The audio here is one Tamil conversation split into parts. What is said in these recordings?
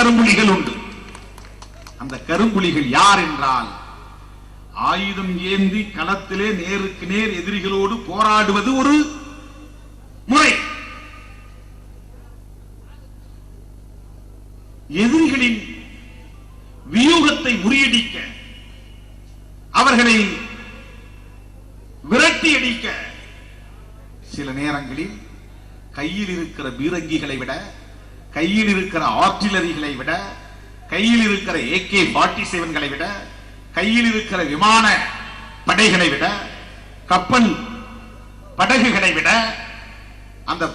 கரும்புலிகள் உண்டு. அந்த கரும்புலிகள் யார் என்றால், ஆயுதம் ஏந்தி களத்திலே நேருக்கு நேர் எதிரிகளோடு போராடுவது ஒரு முறை. எதிரிகளின் வியூகத்தை முறியடிக்க, அவர்களை விரட்டி அடிக்க சில நேரங்களில் கையில் இருக்கிற பீரங்கிகளை விட, கையில் இருக்கிற ஆர்டிலரிகளை விட, கையில் இருக்கிற AK-47களை விட, கையில் இருக்கிற விமான படைகளை விட, கப்பல் படகுகளை விட, அந்த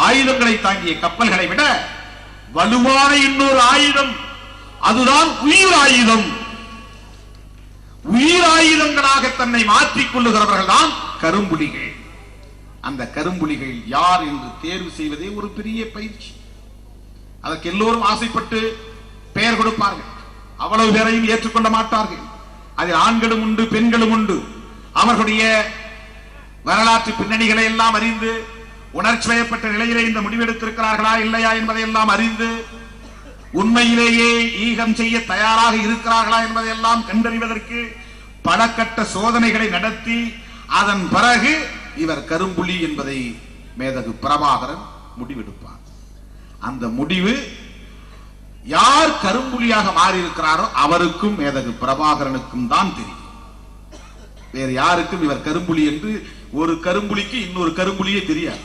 ஆயுதங்களை தாங்கிய கப்பல்களை விட வலுவான இன்னொரு ஆயுதம், அதுதான் உயிர் ஆயுதம். உயிர் ஆயுதங்களாக தன்னை மாற்றிக் கொள்ளுகிறவர்கள் தான் கரும்புலிகள். அந்த கரும்புலிகள் யார் என்று தேர்வு செய்வதே ஒரு பெரிய பயிற்சி. அதற்கு எல்லோரும் ஆசைப்பட்டு பெயர் கொடுப்பார்கள். அவ்வளவு பேரையும் ஏற்றுக்கொள்ள மாட்டார்கள். அதில் ஆண்களும் உண்டு, பெண்களும் உண்டு. அவர்களுடைய வரலாற்று பின்னணிகளை எல்லாம் அறிந்து, உணர்ச்சி வயப்பட்ட நிலையிலே இந்த முடிவெடுத்திருக்கிறார்களா இல்லையா என்பதை எல்லாம் அறிந்து, உண்மையிலேயே ஈகம் செய்ய தயாராக இருக்கிறார்களா என்பதை எல்லாம் கண்டறிவதற்கு பல கட்ட சோதனைகளை நடத்தி, அதன் பிறகு இவர் கரும்புலி என்பதை மேதகு பிரபாகரன் முடிவெடுப்பார். அந்த முடிவு யார் கரும்புலியாக மாறியிருக்கிறாரோ அவருக்கும் மேதகு பிரபாகரனுக்கும் தான் தெரியும். வேறு யாருக்கும் இவர் கரும்புலி என்று, ஒரு கரும்புலிக்கு இன்னொரு கரும்புலியே தெரியாது.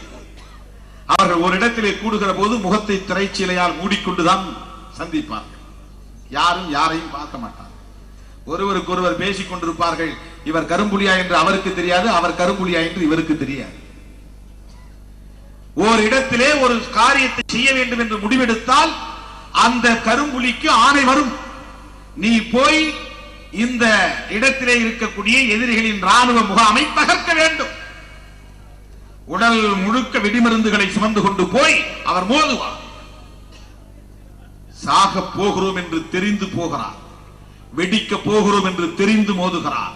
அவர்கள் ஒரு இடத்திலே கூடுகிற போது முகத்தை திரைச்சீலையால் மூடிக்கொண்டுதான் சந்திப்பார்கள். யாரும் யாரையும் பார்க்க மாட்டார்கள். ஒருவருக்கு ஒருவர் பேசிக் கொண்டிருப்பார்கள். இவர் கரும்புலியா என்று அவருக்கு தெரியாது, அவர் கரும்புலியா என்று இவருக்கு தெரியாது. ஒரு இடத்திலே ஒரு காரியத்தை செய்ய வேண்டும் என்று முடிவெடுத்தால் அந்த கரும்புலிக்கு ஆணை வரும். நீ போய் இந்த இடத்திலே இருக்கக்கூடிய எதிரிகளின் ராணுவ முகாமை தகர்க்க வேண்டும். உடல் முழுக்க வெடிமருந்துகளை சுமந்து கொண்டு போய் அவர் மோதுவார். சாக போகிறோம் என்று தெரிந்து போகிறார், வெடிக்க போகிறோம் என்று தெரிந்து மோதுகிறார்.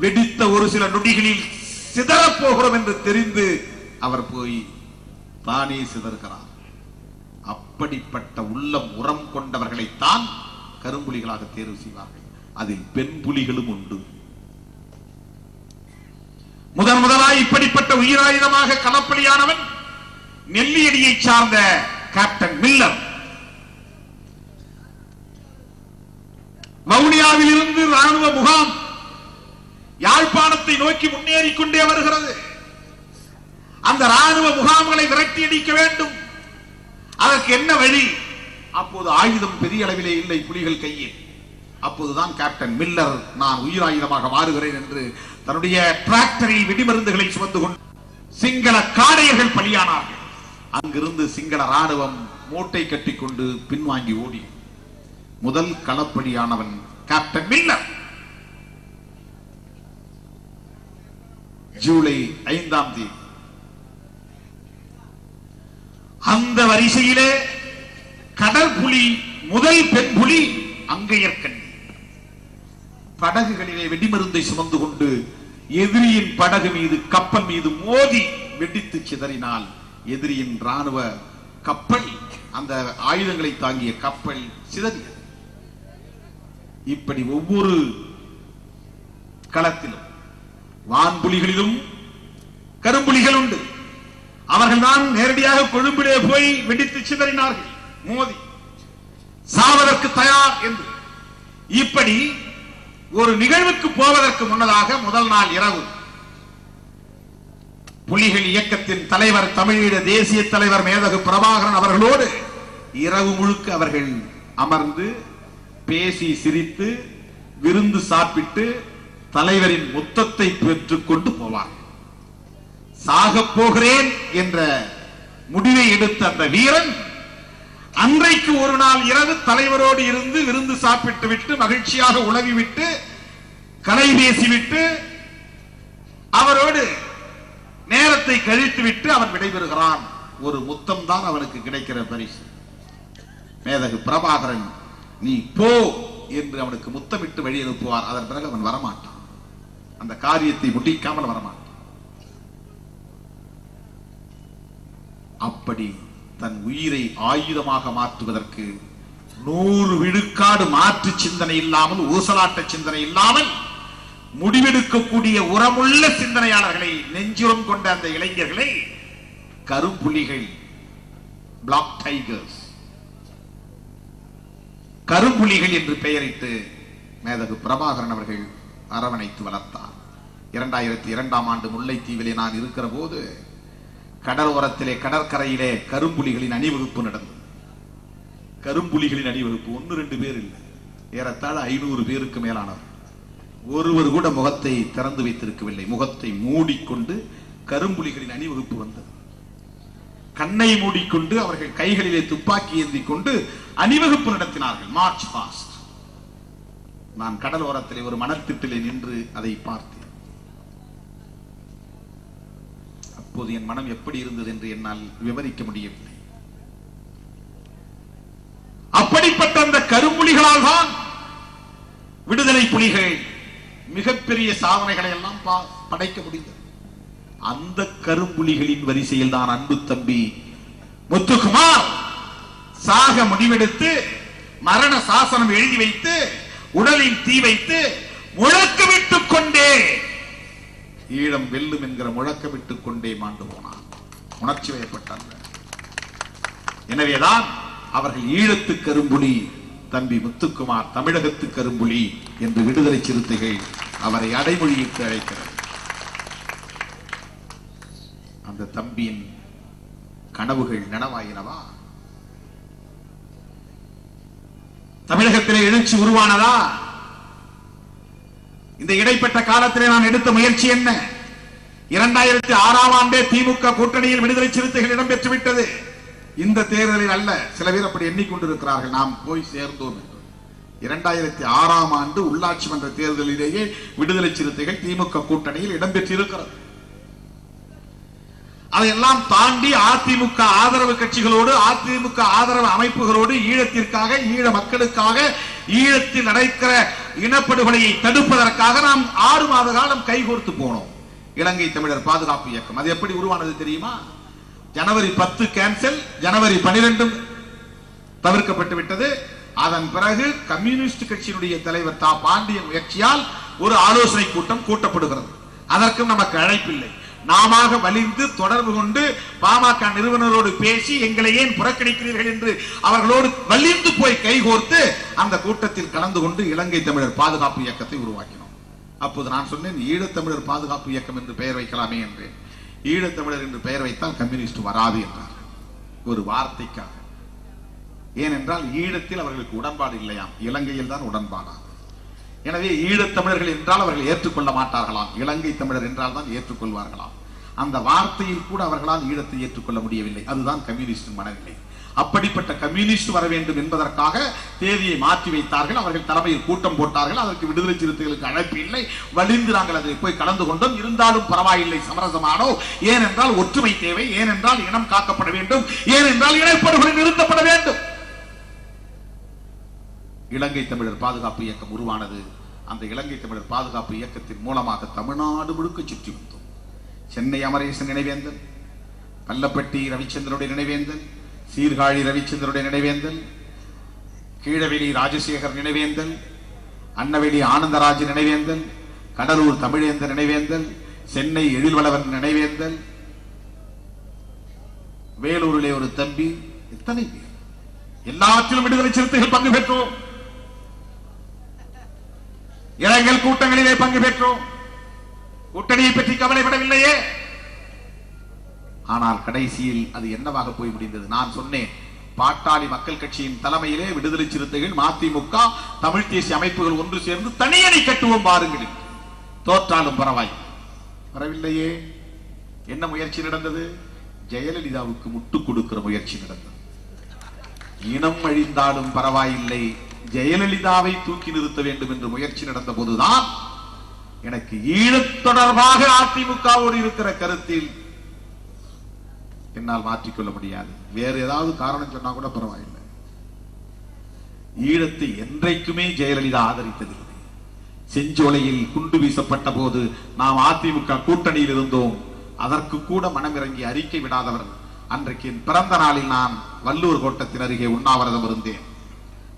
வெடித்த ஒரு சில நொடிகளில் சிதறப் போகிறோம் என்று தெரிந்து அவர் போய் தானே சிதறுகிறார். அப்படிப்பட்ட உள்ளம் உரம் கொண்டவர்களைத்தான் கரும்புலிகளாக தேர்வு செய்வார்கள். அதில் பெண் புலிகளும் உண்டு. முதலாய் இப்படிப்பட்ட உயிராயுதமாக களப்பலியானவன் நெல்லியடியை சார்ந்த கேப்டன் மில்லர். வவுனியாவில் இருந்து ராணுவ முகாம் யாழ்ப்பாணத்தை நோக்கி முன்னேறிக் கொண்டே வருகிறது. அந்த ராணுவ முகாம்களை விரட்டி அடிக்க வேண்டும். அதற்கு என்ன வழி? அப்போது ஆயுதம் பெரிய அளவிலே இல்லை புலிகள் கையில். அப்போதுதான் கேப்டன் மில்லர் நான் உயிராயுதமாக மாறுகிறேன் என்று தன்னுடைய டிராக்டரில் வெடிமருந்துகளை சுமந்து கொண்டு சிங்கள காடையர்கள் பலியானார்கள். அங்கிருந்து சிங்கள ராணுவம் மூட்டை கட்டிக்கொண்டு பின்வாங்கி ஓடி. முதல் களப்பலியானவன் கேப்டன் மில்லர். ஜூலை 5ஆம் தேதி அந்த வரிசையிலே கடற்புலி முதல் பெண் புலி அங்கையர்கண்ணி படகுகளிலே வெடிமருந்தை சுமந்து கொண்டு எதிரியின் படகு மீது கப்பல் மீது மோதி வெடித்து சிதறினால் எதிரியின் ராணுவ கப்பல், அந்த ஆயுதங்களை தாங்கிய கப்பல் சிதறியது. இப்படி ஒவ்வொரு களத்திலும் வான்புலிகளிலும் கரும்புலிகள் உண்டு. அவர்கள் தான் நேரடியாக கொழும்பிலே போய் வெடித்து சிதறினார்கள், மோதி சாவதற்கு தயார் என்று. இப்படி ஒரு நிகழ்வுக்கு போவதற்கு முன்னதாக முதல் நாள் இரவு புலிகள் இயக்கத்தின் தலைவர், தமிழீழ தேசிய தலைவர் மேதகு பிரபாகரன் அவர்களோடு இரவு முழுக்க அவர்கள் அமர்ந்து பேசி சிரித்து விருந்து சாப்பிட்டு தலைவரின் முத்தத்தை பெற்றுக் கொண்டு போவார். சாகப் போகிறேன் என்ற முடிவை எடுத்த அந்த வீரன் அன்றைக்கு ஒரு நாள் இரவு தலைவரோடு இருந்து விருந்து சாப்பிட்டு விட்டு மகிழ்ச்சியாக உலவிவிட்டு கலை பேசிவிட்டு அவரோடு நேரத்தை கழித்து விட்டு அவன் விடைபெறுகிறான். ஒரு முத்தம் தான் அவனுக்கு கிடைக்கிற பரிசு. மேதகு பிரபாகரன் நீ போ என்று அவனுக்கு முத்தமிட்டு வழி அனுப்புவார். அதன் பிறகு அவன் வரமாட்டான், அந்த காரியத்தை முடிக்காமல் வரமாட்டான். அப்படி தன் உயிரை ஆயுதமாக மாற்றுவதற்கு 100 விழுக்காடு மாற்று சிந்தனை இல்லாமல், ஊசலாட்ட சிந்தனை இல்லாமல் முடிவெடுக்கக்கூடிய உரமுள்ள சிந்தனையாளர்களை, நெஞ்சுரம் கொண்ட அந்த இளைஞர்களை கரும்புலிகள், பிளாக் டைகர்ஸ், கரும்புலிகள் என்று பெயரிட்டு மேதகு பிரபாகரன் அவர்கள் அரவணைத்து வளர்த்தார். 2002ஆம் ஆண்டு முல்லைத்தீவிலே நான் இருக்கிற போது கடலோரத்திலே, கடற்கரையிலே கரும்புலிகளின் அணிவகுப்பு நடந்தது. கரும்புலிகளின் அணிவகுப்பு 1-2 பேர் இல்லை, ஏறத்தாழ 500 பேருக்கு மேலானவர். ஒருவர் கூட முகத்தை திறந்து வைத்திருக்கவில்லை. முகத்தை மூடிக்கொண்டு கரும்புலிகளின் அணிவகுப்பு வந்தது. கண்ணை மூடிக்கொண்டு அவர்கள் கைகளிலே துப்பாக்கி ஏந்தி கொண்டு அணிவகுப்பு நடத்தினார்கள். March past. நான் கடலோரத்திலே ஒரு மணத்திட்டிலே நின்று அதை பார்த்தேன். அப்போது என் மனம் எப்படி இருந்தது என்று என்னால் விவரிக்க முடியவில்லை. அப்படிப்பட்ட அந்த கரும்புலிகளால் தான் விடுதலை புலிகள் மிகப்பெரிய சாதனைகளை எல்லாம் படைக்க முடிந்தது. அந்த கரும்புலிகளின் வரிசையில் தான் அன்பு தம்பி முத்துக்குமார் சாக முடிவெடுத்து, மரண சாசனம் எழுதி வைத்து, உடலில் தீ வைத்து, முழக்கமிட்டுக் கொண்டே ஈழம் வெல்லும் என்கிற முழக்கமிட்டுக் கொண்டே மாண்டு போனார். உணர்ச்சி வயப்பட்டார். எனவேதான் அவர்கள் ஈழத்து கரும்புலி தம்பி முத்துக்குமார், தமிழகத்து கரும்புலி என்று விடுதலை சிறுத்தைகள் அவரை அடைமொழியிட்டு அழைக்கிறார். அந்த தம்பியின் கனவுகள் நனவாயினவா? தமிழகத்திலே எழுச்சி உருவானதா? இந்த இடைப்பட்ட காலத்திலே நான் எடுத்த முயற்சி என்ன? 2006ஆம் ஆண்டே திமுக கூட்டணியில் விடுதலை சிறுத்தைகள் இடம்பெற்று விட்டது. இந்த தேர்தலில் அல்ல. சில பேர் அப்படி எண்ணிக்கொண்டிருக்கிறார்கள் நாம் போய் சேர்ந்தோம் என்று. 2006ஆம் ஆண்டு உள்ளாட்சி மன்ற தேர்தலிலேயே விடுதலை சிறுத்தைகள் திமுக கூட்டணியில் இடம்பெற்றிருக்கிறது. அதையெல்லாம் தாண்டி அதிமுக ஆதரவு கட்சிகளோடு, அதிமுக ஆதரவு அமைப்புகளோடு ஈழத்திற்காக, ஈழ மக்களுக்காக, ஈழத்தில் நடக்கிற இனப்படுகொலையை தடுப்பதற்காக நாம் 6 மாத காலம் கைகோர்த்து போனோம். இலங்கை தமிழர் பாதுகாப்பு இயக்கம். அது எப்படி உருவானது தெரியுமா? ஜனவரி 10 கேன்சல், ஜனவரி 12 தவிர்க்கப்பட்டு விட்டது. அதன் பிறகு கம்யூனிஸ்ட் கட்சியினுடைய தலைவர் தா பாண்டியன் முயற்சியால் ஒரு ஆலோசனை கூட்டம் கூட்டப்படுகிறது. அதற்கும் நமக்கு அழைப்பில்லை. நாம வலிந்து தொடர்பு கொண்டு பாமக நிறுவனரோடு பேசி எங்களை ஏன் புறக்கணிக்கிறீர்கள் என்று அவர்களோடு வலிந்து போய் கைகோர்த்து அந்த கூட்டத்தில் கலந்து கொண்டு இலங்கை தமிழர் பாதுகாப்பு இயக்கத்தை உருவாக்கினோம். அப்போது நான் சொன்னேன், ஈழத்தமிழர் பாதுகாப்பு இயக்கம் என்று பெயர் வைக்கலாமே என்றேன். ஈழத்தமிழர் என்று பெயர் வைத்தால் கம்யூனிஸ்ட் வராது என்றார், ஒரு வார்த்தைக்காக. ஏனென்றால் ஈழத்தில் அவர்களுக்கு உடன்பாடு இல்லையாம், இலங்கையில் தான் உடன்பாடாம். எனவே ஈழத்தமிழர்கள் என்றால் அவர்கள் ஏற்றுக்கொள்ள மாட்டார்களாம், இலங்கை தமிழர் என்றால் தான் ஏற்றுக்கொள்வார்களாம். அந்த வார்த்தையில் கூட அவர்களால் ஈழத்தை ஏற்றுக்கொள்ள முடியவில்லை. அதுதான் கம்யூனிஸ்ட் மனநிலை. அப்படிப்பட்ட கம்யூனிஸ்ட் வர வேண்டும் என்பதற்காக தேதியை மாற்றி வைத்தார்கள். அவர்கள் தலைமையில் கூட்டம் போட்டார்கள். அதற்கு விடுதலை சிறுத்தைகளுக்கு அழைப்பு இல்லை. வலிந்து நாங்கள் அதை போய் கலந்து கொண்டோம். இருந்தாலும் பரவாயில்லை, சமரசமானோ. ஏனென்றால் ஒற்றுமை தேவை, ஏனென்றால் இனம் காக்கப்பட வேண்டும், ஏனென்றால் இனப்படுகொலை நிறுத்தப்பட வேண்டும். இலங்கை தமிழர் பாதுகாப்பு இயக்கம் உருவானது. அந்த இலங்கை தமிழர் பாதுகாப்பு இயக்கத்தின் மூலமாக தமிழ்நாடு முழுக்க சுற்றி வந்தோம். சென்னை அமரேசன் நினைவேந்தல், பல்லப்பட்டி ரவிச்சந்திரனுடைய நினைவேந்தல், சீர்காழி ரவிச்சந்திரனுடைய நினைவேந்தல், கீழவெளி ராஜசேகர் நினைவேந்தல், அன்னவெளி ஆனந்தராஜ் நினைவேந்தல், கடலூர் தமிழேந்தர் நினைவேந்தல், சென்னை எழில்வளவன் நினைவேந்தல், வேலூரிலே ஒரு தம்பி, எத்தனை பேர்! எல்லாத்திலும் விடுதலை சிறுத்தைகள் பங்கு பெற்றோம். இளைஞர் கூட்டங்களிலே பங்கு பெற்றோம். கூட்டணியை பற்றி கவலைப்படவில்லையே. ஆனால் கடைசியில் அது என்னவாக போய் முடிந்தது? நான் சொன்னேன், பாட்டாளி மக்கள் கட்சியின் தலைமையிலே விடுதலை சிறுத்தைகள், மதிமுக, தமிழ் தேசிய அமைப்புகள் ஒன்று சேர்ந்து தனியணி கட்டுவோம் பாருங்கள். தோற்றாலும் பரவாயில்லை. வரவில்லையே. என்ன முயற்சி நடந்தது? ஜெயலலிதாவுக்கு முட்டு கொடுக்கிற முயற்சி நடந்தது. இனம் அழிந்தாலும் பரவாயில்லை, ஜெயலலிதாவை தூக்கி நிறுத்த வேண்டும் என்று முயற்சி நடந்த போதுதான் எனக்கு ஈழத் தொடர்பாக அதிமுகவோடு இருக்கிற கருத்தில் என்னால் மாற்றிக்கொள்ள முடியாது. வேற ஏதாவது காரணம் சொன்னா கூட பரவாயில்லை. ஈழத்தை என்றைக்குமே ஜெயலலிதா ஆதரித்ததில்லை. செஞ்சோலையில் குண்டு வீசப்பட்ட போது நாம் அதிமுக கூட்டணியில் இருந்தோம். அதற்கு கூட மனமிறங்கி அறிக்கை விடாதவர். அன்றைக்கு பிறந்த நாளில் நான் வல்லூர் கோட்டத்தின் அருகே உண்ணாவிரதம் இருந்தேன்.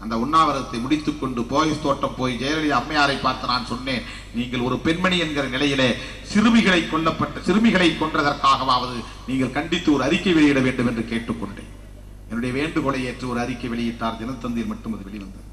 அந்த உண்ணாவிரதத்தை முடித்துக் கொண்டு போயஸ் தோட்டம் போய் ஜெயலலிதா அம்மையாரை பார்த்து நான் சொன்னேன், நீங்கள் ஒரு பெண்மணி என்கிற நிலையிலே சிறுமிகளை கொன்றதற்காகவாவது நீங்கள் கண்டித்து ஒரு அறிக்கை வெளியிட வேண்டும் என்று கேட்டுக்கொண்டேன். என்னுடைய வேண்டுகோளை ஏற்று ஒரு அறிக்கை வெளியிட்டார். தினத்தந்தியில் மட்டும் அது வெளிவந்தது.